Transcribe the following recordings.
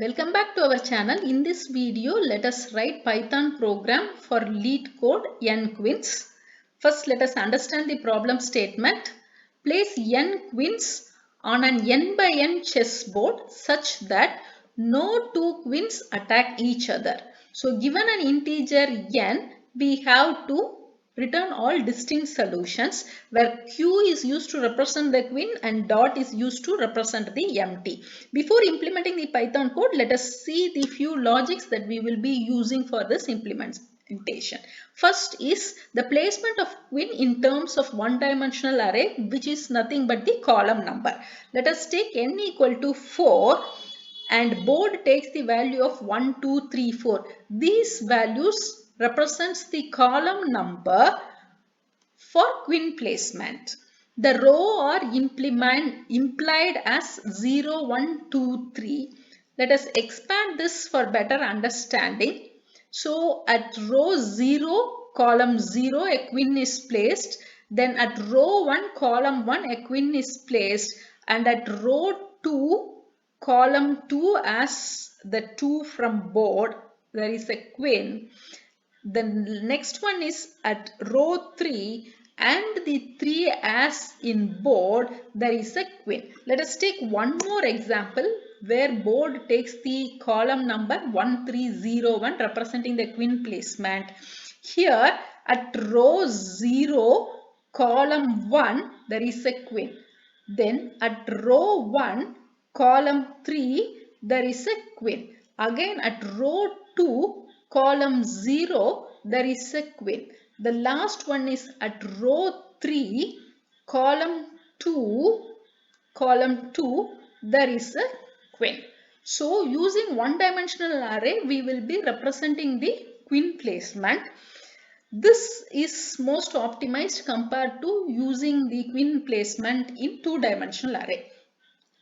Welcome back to our channel. In this video, let us write Python program for LeetCode n queens. First, let us understand the problem statement. Place n queens on an n by n chessboard such that no two queens attack each other. So, given an integer n, we have to return all distinct solutions where q is used to represent the queen and dot is used to represent the empty. Before implementing the Python code, let us see the few logics that we will be using for this implementation. First is the placement of queen in terms of one-dimensional array, which is nothing but the column number. Let us take n equal to 4 and board takes the value of 1, 2, 3, 4. These values represents the column number for queen placement. The row are implied as 0, 1, 2, 3. Let us expand this for better understanding. So at row 0, column 0, a queen is placed. Then at row 1, column 1, a queen is placed. And at row 2, column 2 as the 2 from board, there is a queen. The next one is at row 3 and the 3 as in board, there is a queen. Let us take one more example where board takes the column number 1301 representing the queen placement. Here at row 0, column 1, there is a queen. Then at row 1, column 3, there is a queen. Again at row 2, column 0, there is a queen. The last one is at row 3, column 2, there is a queen. So using one-dimensional array, we will be representing the queen placement. This is most optimized compared to using the queen placement in two-dimensional array.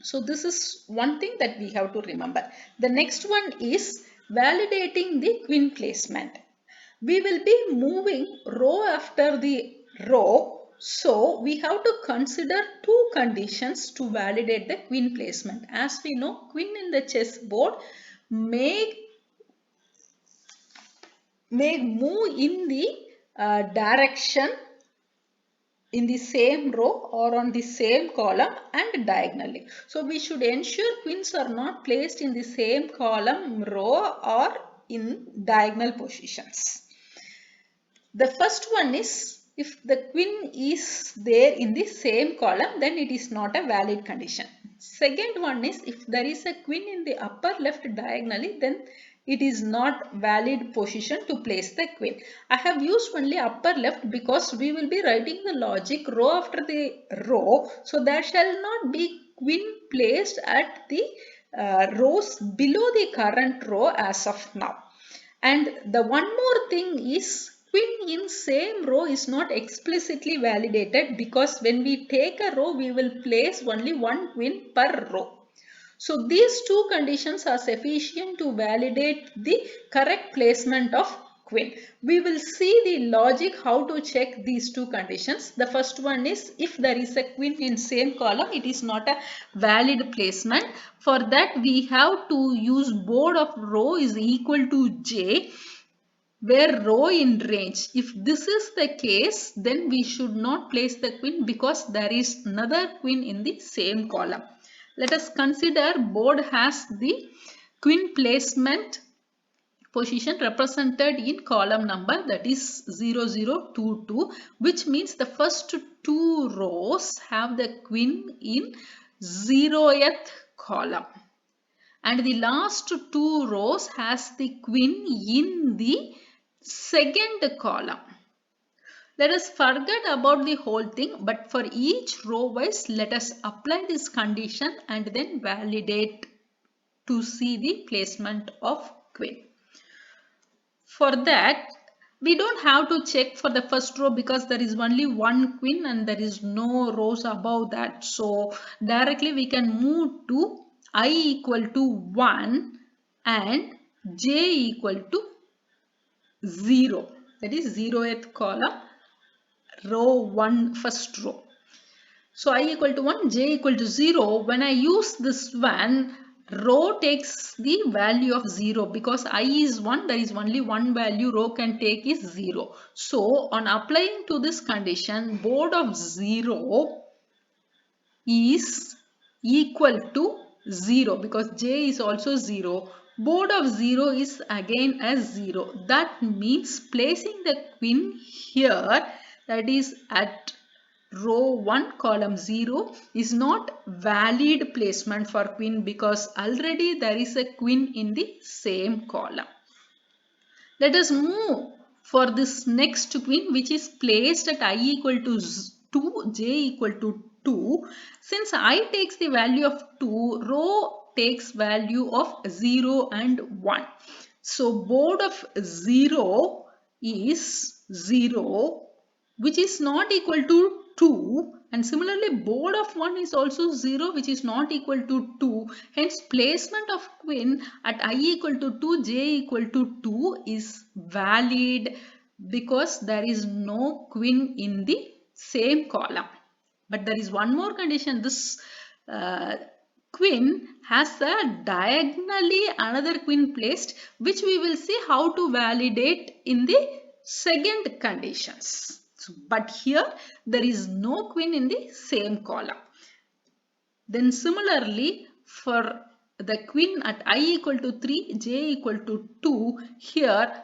So this is one thing that we have to remember. The next one is validating the queen placement. We will be moving row after the row. So we have to consider two conditions to validate the queen placement. As we know, queen in the chessboard may move in the direction in the same row or on the same column and diagonally. So we should ensure queens are not placed in the same column, row or in diagonal positions. The first one is if the queen is there in the same column, then it is not a valid condition. Second one is if there is a queen in the upper left diagonally, then it is not valid position to place the queen. I have used only upper left because we will be writing the logic row after the row. So there shall not be queen placed at the rows below the current row as of now. And the one more thing is queen in same row is not explicitly validated because when we take a row, we will place only one queen per row. So these two conditions are sufficient to validate the correct placement of queen. We will see the logic how to check these two conditions. The first one is if there is a queen in same column, it is not a valid placement. For that we have to use board of row is equal to j, where row in range. If this is the case, then we should not place the queen because there is another queen in the same column. Let us consider board has the queen placement position represented in column number, that is 0022, which means the first two rows have the queen in 0th column and the last two rows has the queen in the second column. Let us forget about the whole thing, but for each row wise, let us apply this condition and then validate to see the placement of queen. For that, we don't have to check for the first row because there is only one queen and there is no rows above that. So directly we can move to I equal to 1 and j equal to 0. That is 0th column, row 1, first row. So I equal to 1, j equal to 0. When I use this one, row takes the value of 0 because I is 1, there is only one value row can take is 0. So on applying to this condition, board of 0 is equal to 0 because j is also 0. Board of 0 is again as 0. That means placing the queen here, that is at row 1 column 0, is not valid placement for queen because already there is a queen in the same column. Let us move for this next queen which is placed at I equal to 2, j equal to 2. Since I takes the value of 2, row takes value of 0 and 1. So board of 0 is 0, which is not equal to 2, and similarly board of 1 is also 0, which is not equal to 2. Hence placement of queen at I equal to 2, j equal to 2 is valid because there is no queen in the same column. But there is one more condition. This queen has a diagonally another queen placed, which we will see how to validate in the second conditions. But here there is no queen in the same column. Then similarly for the queen at I equal to 3, j equal to 2, here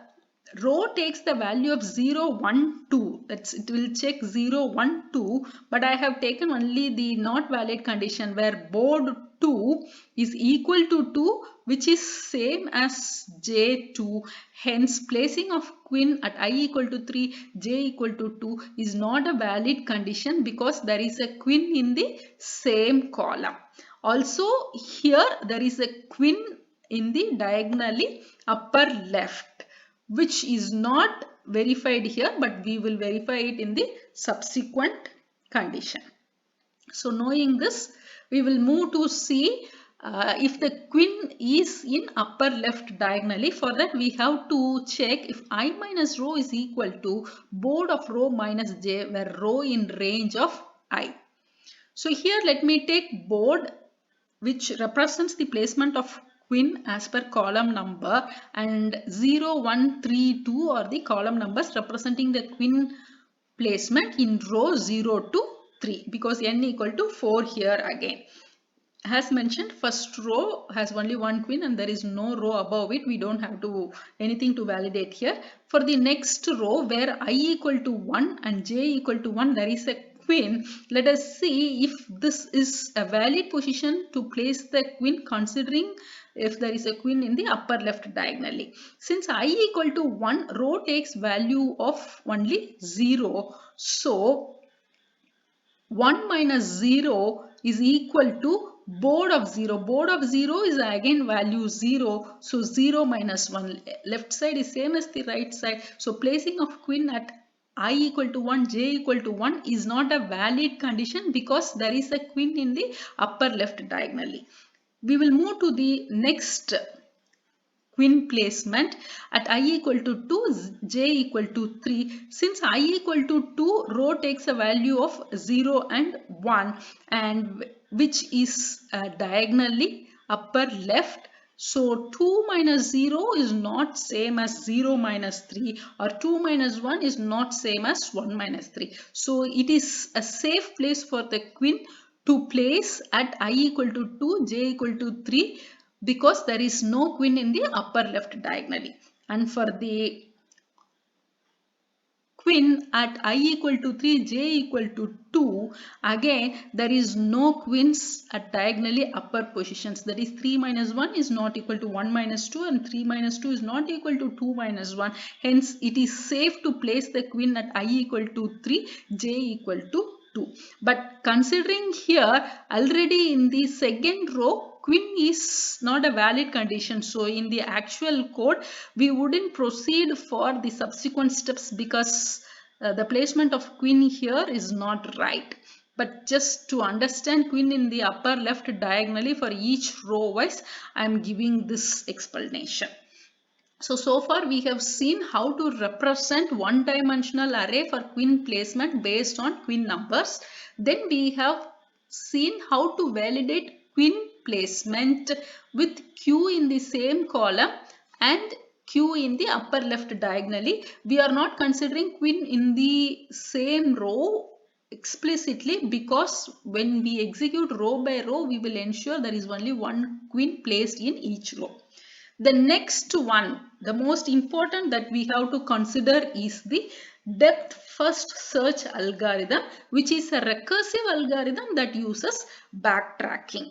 row takes the value of 0, 1, 2. It will check 0, 1, 2, but I have taken only the not valid condition where board 2 is equal to 2, which is same as j2. Hence placing of queen at I equal to 3, j equal to 2 is not a valid condition because there is a queen in the same column. Also here there is a queen in the diagonally upper left, which is not verified here, but we will verify it in the subsequent condition. So knowing this, we will move to see if the queen is in upper left diagonally. For that we have to check if I minus row is equal to board of row minus j, where row in range of I. So here let me take board, which represents the placement of queen as per column number, and 0, 1, 3, 2 are the column numbers representing the queen placement in row 0 to 3 because n equal to 4 here again. As mentioned, first row has only one queen and there is no row above it. We don't have to anything to validate here. For the next row where I equal to 1 and j equal to 1, there is a queen. Let us see if this is a valid position to place the queen, considering if there is a queen in the upper left diagonally. Since I equal to 1, row takes value of only 0. So 1 minus 0 is equal to board of 0. Board of 0 is again value 0. So 0 minus 1. Left side is same as the right side. So placing of queen at I equal to 1, j equal to 1 is not a valid condition because there is a queen in the upper left diagonally. We will move to the next queen placement at I equal to 2, j equal to 3. Since I equal to 2, row takes a value of 0 and 1, and which is diagonally upper left. So 2 minus 0 is not same as 0 minus 3, or 2 minus 1 is not same as 1 minus 3. So it is a safe place for the queen to place at I equal to 2, j equal to 3, because there is no queen in the upper left diagonally. And for the queen at I equal to 3, j equal to 2, again there is no queens at diagonally upper positions. That is 3 minus 1 is not equal to 1 minus 2 and 3 minus 2 is not equal to 2 minus 1. Hence it is safe to place the queen at I equal to 3, j equal to 2. But considering here already in the second row, queen is not a valid condition. So in the actual code, we wouldn't proceed for the subsequent steps because the placement of queen here is not right. But just to understand queen in the upper left diagonally for each row wise, I am giving this explanation. So far we have seen how to represent one-dimensional array for queen placement based on queen numbers. Then we have seen how to validate queen placement with Q in the same column and Q in the upper left diagonally. We are not considering queen in the same row explicitly, because when we execute row by row, we will ensure there is only one queen placed in each row. The next one, the most important that we have to consider, is the depth first search algorithm, which is a recursive algorithm that uses backtracking.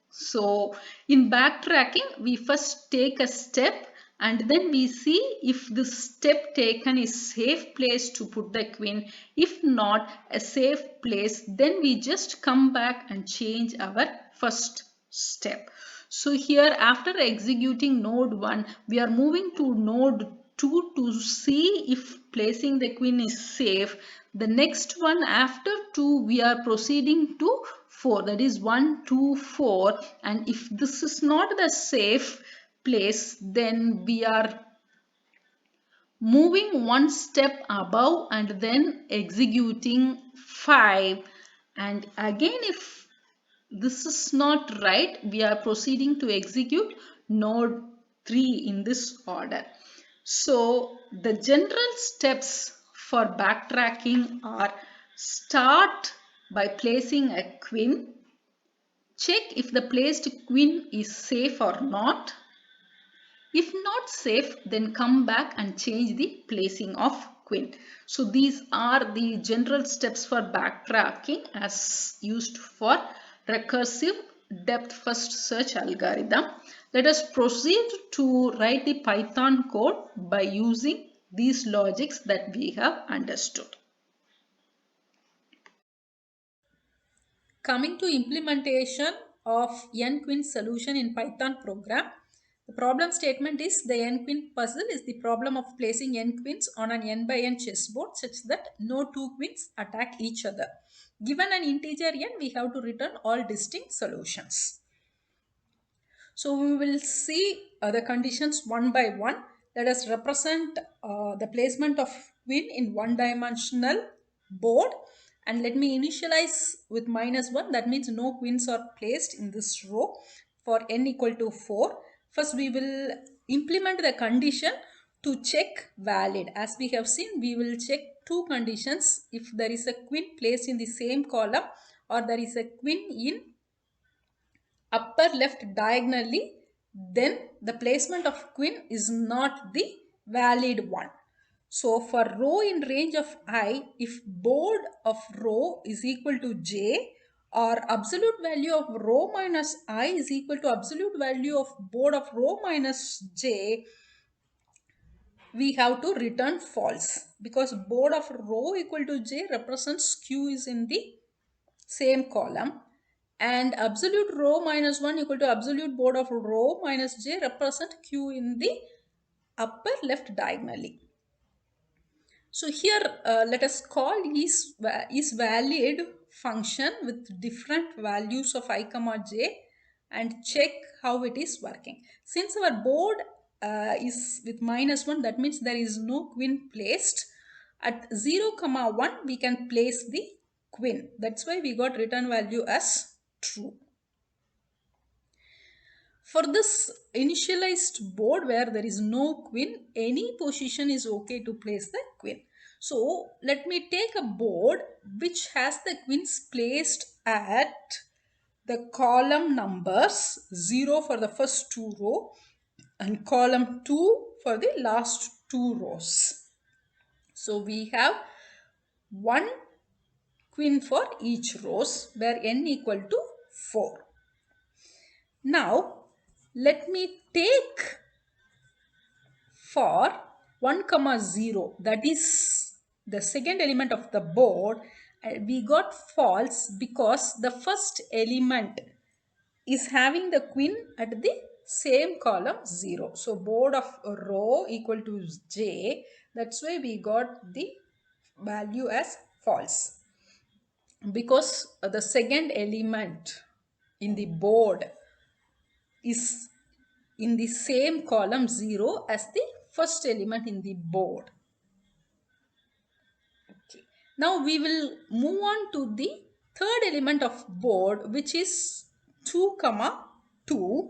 So in backtracking, we first take a step and then we see if the step taken is safe place to put the queen. If not a safe place, then we just come back and change our first step. So here, after executing node 1, we are moving to node 2 to see if placing the queen is safe. The next one after 2, we are proceeding to 4, that is 1, 2, 4, and if this is not the safe place, then we are moving one step above and then executing 5, and again if this is not right, we are proceeding to execute node 3 in this order. So the general steps for backtracking are: start by placing a queen, check if the placed queen is safe or not. If not safe, then come back and change the placing of queen. So these are the general steps for backtracking as used for recursive depth first search algorithm. Let us proceed to write the Python code by using these logics that we have understood. Coming to implementation of n-queen solution in Python program, the problem statement is the n-queen puzzle is the problem of placing n queens on an n by n chessboard such that no two queens attack each other. Given an integer n, we have to return all distinct solutions. So we will see the conditions one by one. Let us represent the placement of queen in one-dimensional board, and let me initialize with -1. That means no queens are placed in this row for n equal to 4. First we will implement the condition to check valid. As we have seen, we will check two conditions: if there is a queen placed in the same column or there is a queen in upper left diagonally, then the placement of queen is not the valid one. So for row in range of I, if board of row is equal to j, or absolute value of row minus I is equal to absolute value of board of row minus j, we have to return false, because board of row equal to j represents q is in the same column, and absolute row minus 1 equal to absolute board of row minus j represent q in the upper left diagonally. So here let us call is valid function with different values of I comma j and check how it is working. Since our board is with -1, that means there is no queen placed. At 0 comma 1 we can place the queen. That's why we got return value as true. For this initialized board where there is no queen, any position is okay to place the queen. So let me take a board which has the queens placed at the column numbers 0 for the first two rows and column 2 for the last two rows. So we have one queen for each rows where n equal to 4. Now let me take for 1 comma 0, that is the second element of the board, we got false because the first element is having the queen at the same column 0. So board of row equal to j, that's why we got the value as false, because the second element in the board is in the same column 0 as the first element in the board. Okay. Now we will move on to the third element of board, which is 2 comma 2.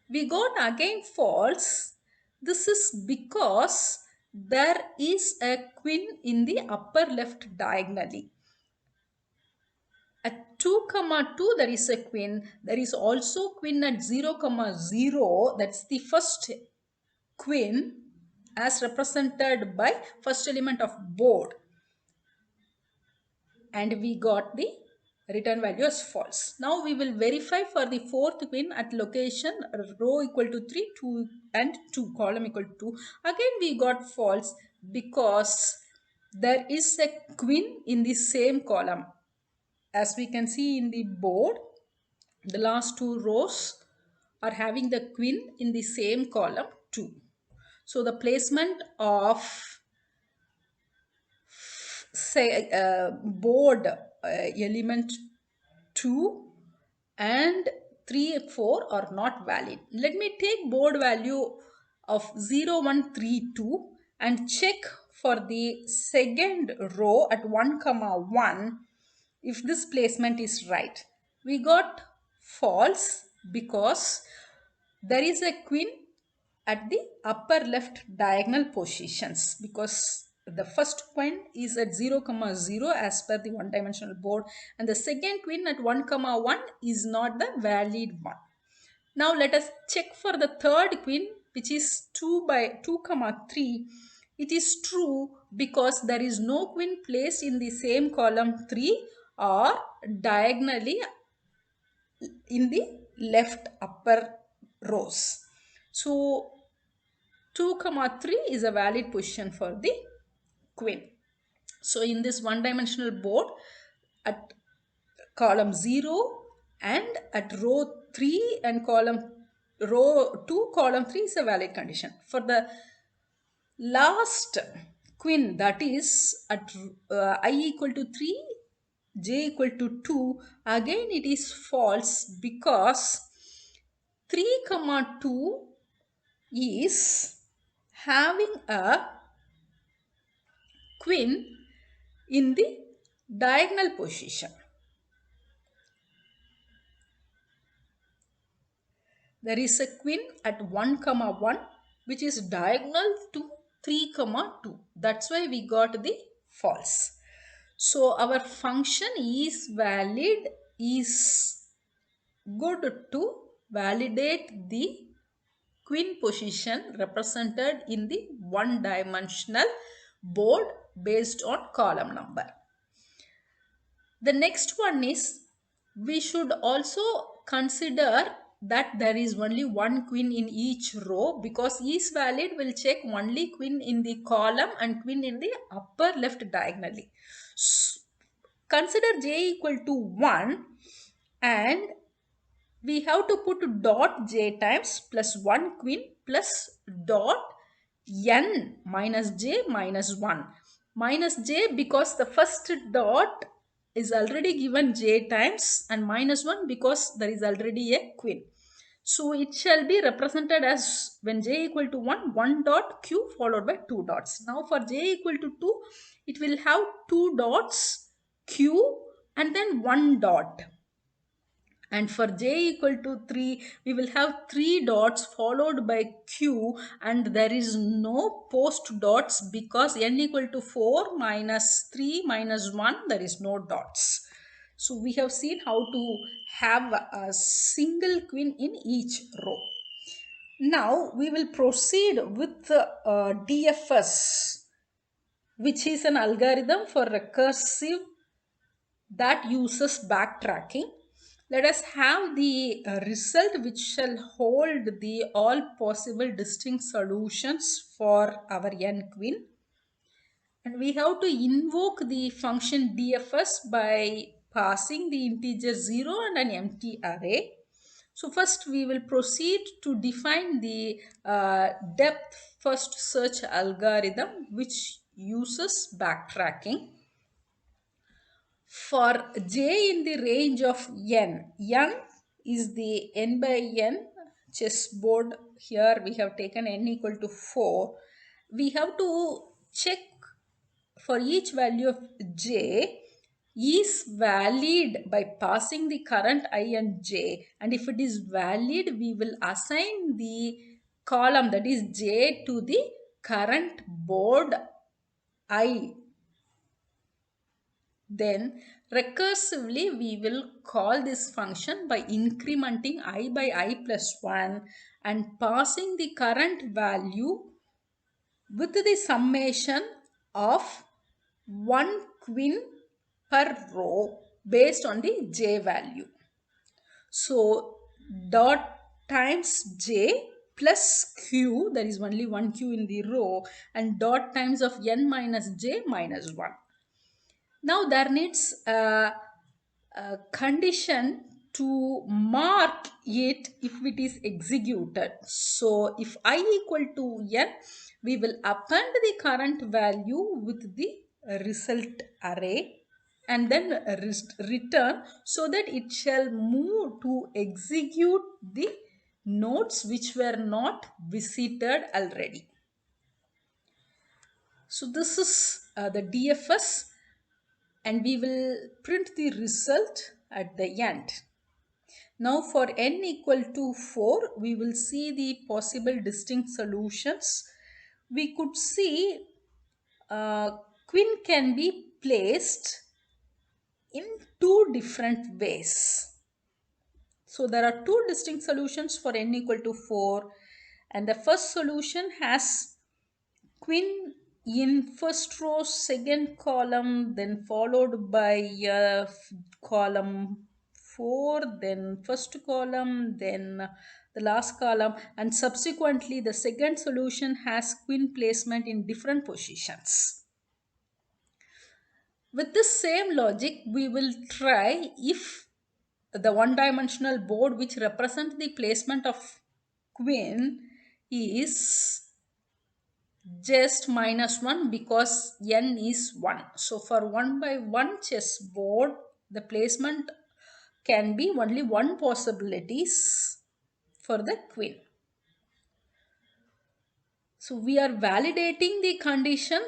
We got again false. This is because there is a queen in the upper left diagonally. At 2 comma 2 there is a queen. There is also queen at 0 comma 0. That's the first queen as represented by first element of board. And we got the return value as false. Now we will verify for the fourth queen at location row equal to 3, 2 and 2, column equal to 2. Again we got false because there is a queen in the same column. As we can see in the board, the last two rows are having the queen in the same column 2. So the placement of say board element 2 and 3, 4 are not valid. Let me take board value of 0, 1, 3, 2 and check for the second row at 1 comma 1 if this placement is right. We got false because there is a queen at the upper left diagonal positions, because the first queen is at 0 comma 0 as per the one dimensional board, and the second queen at 1 comma 1 is not the valid one. Now let us check for the third queen, which is 2 by 2 comma 3. It is true because there is no queen placed in the same column 3 or diagonally in the left upper rows. So 2 comma 3 is a valid position for the queen. So in this one dimensional board at column 0 and at row 3 and row 2 column 3 is a valid condition. For the last queen, that is at I equal to 3, j equal to 2, again it is false because 3 comma 2 is having a queen in the diagonal position. There is a queen at 1 comma 1 which is diagonal to 3 comma 2. That's why we got the false. So our function is valid, is good to validate the queen position represented in the one dimensional board based on column number. The next one is, we should also consider that there is only one queen in each row, because is valid will check only queen in the column and queen in the upper left diagonally. So, consider j equal to 1 and we have to put dot j times plus 1 queen plus dot n minus j minus 1. Minus j because the first dot is already given j times, and minus 1 because there is already a queen. So it shall be represented as, when j equal to 1, 1 dot q followed by 2 dots. Now for j equal to 2, it will have 2 dots q and then 1 dot. And for j equal to 3, we will have 3 dots followed by q, and there is no post dots because n equal to 4 minus 3 minus 1, there is no dots. So we have seen how to have a single queen in each row. Now we will proceed with DFS, which is an algorithm for recursive that uses backtracking. Let us have the result which shall hold the all possible distinct solutions for our n queen. And we have to invoke the function DFS by passing the integer 0 and an empty array. So first we will proceed to define the depth first search algorithm which uses backtracking. For j in the range of n is the n by n chessboard. Here we have taken n equal to 4. We have to check for each value of j is valid by passing the current I and j, and if it is valid we will assign the column, that is j, to the current board I. Then recursively we will call this function by incrementing I by I plus 1 and passing the current value with the summation of one queen per row based on the j value. So dot times j plus q, there is only one q in the row, and dot times of n minus j minus 1. Now there needs a condition to mark it if it is executed. So if I equal to n, we will append the current value with the result array and then return, so that it shall move to execute the nodes which were not visited already. So this is the DFS, and we will print the result at the end. Now for n equal to 4, we will see the possible distinct solutions. We could see queen can be placed in two different ways. So there are two distinct solutions for n equal to 4, and the first solution has queen in first row, second column, then followed by column 4, then first column, then the last column, and subsequently the second solution has queen placement in different positions. With this same logic, we will try if the one-dimensional board which represents the placement of queen is just minus 1 because n is 1. So for 1 by 1 chessboard, the placement can be only one possibilities for the queen. So we are validating the condition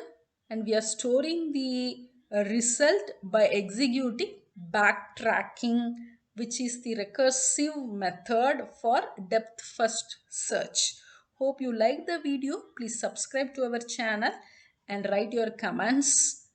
and we are storing the result by executing backtracking, which is the recursive method for depth first search. Hope you like the video. Please subscribe to our channel and write your comments.